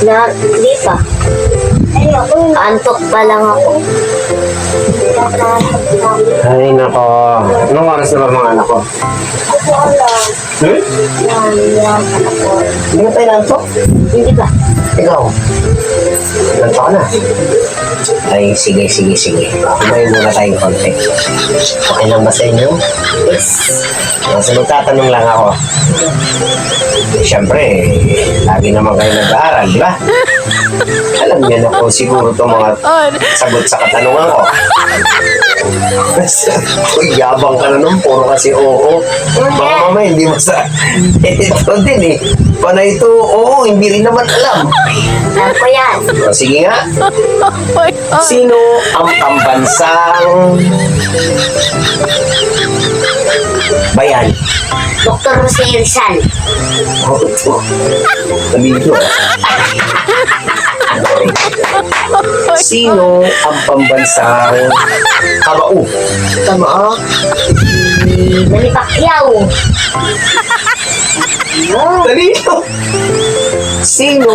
Hindi pa. Antok pa lang ako. Ay, nako. Anong oras na ba mga anak ko? Hmm? Hindi ka tayo nantok? Hindi pa. Ikaw? Nantok ka na? Ay, sige. Kumain muna tayong konti. Okay lang ba sa inyo? Yes. So, magtatanong lang ako. Siyempre, lagi naman kayo nag-aaral, di ba? Alam niyo na po siguro itong mga sagot sa katanungan ko. Uy, yabang ka na nun. Puro kasi oo. Baka mamaya hindi mo sa... Ito din eh. Panay ito, oo, hindi rin naman alam. Alam ko yan. O, sige nga. Sino ang pambansang bayan? Dr. Jose Rizal. Oh, ito. Sabihin ko. Sino ang pambansang kamao? Tama. Manny Pacquiao. Talino. Sino?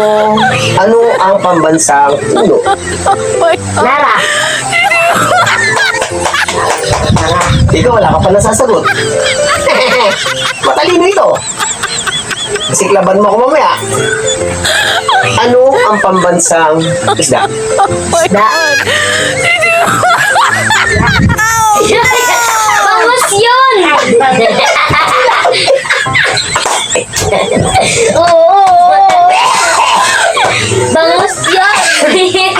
Ano ang pambansang ulo? Lara. Ikaw, wala ka pa nasasagot. Matalino ito. Siklaban mo ako mamaya. Ano ang pambansang isda? Isda. Bangus yun! Oo! Bangus yun!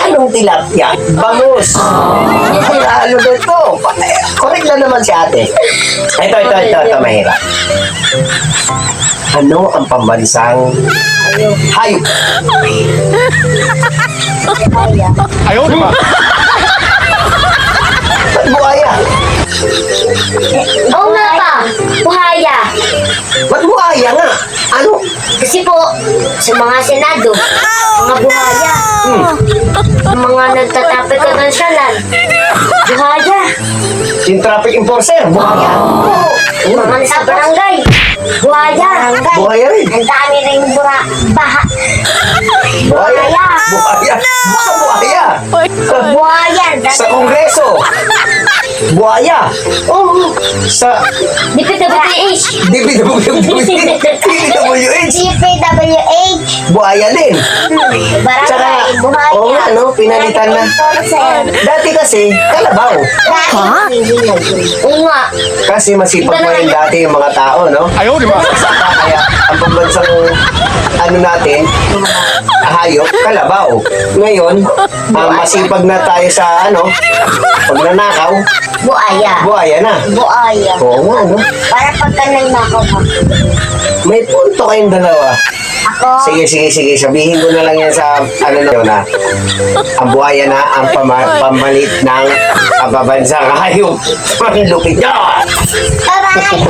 Anong tilapia? Bangus. Ano na ito? Correct na naman si ate. Ito, mahirap. Ano ang pambansang hayop? Ayaw, di ba? Ba't buhaya? Oo nga pa! Buhaya! Ba't buhaya nga? Ano? Kasi po, sa mga senado, mga buhaya, mga nagtatapik ka ng syalan, buhaya, Yung traffic enforcer, buhaya. mga nasa barangay, buhaya, Buhaya rin. ang dami rin baha, Buhaya. Buhaya. Baka buhaya. buhaya, Sa kongreso. Buhaya. Oo, Sa DPWH, DPWH. DPWH, Buhaya din. Tsaka, barangay, buhaya, oo nga, no? Pinalitan na. Dati kasi, kalabaw. Oo nga, Kasi masipag mo rin dati yung mga tao, no? Ayaw, di ba? Kaya, ang pambansang ano natin, hayop, kalabaw. Ngayon, masipag na tayo sa ano, pagnanakaw, buhaya, buhaya na. buhaya. Oo nga, no? Para pagka nagnakaw ka. May punto kayong dalawa. Ako, Sige. Sabihin ko na lang yan sa ano na ang buhaya na ang pamalit ng kababansang hayop. Ang lupit niya! taray!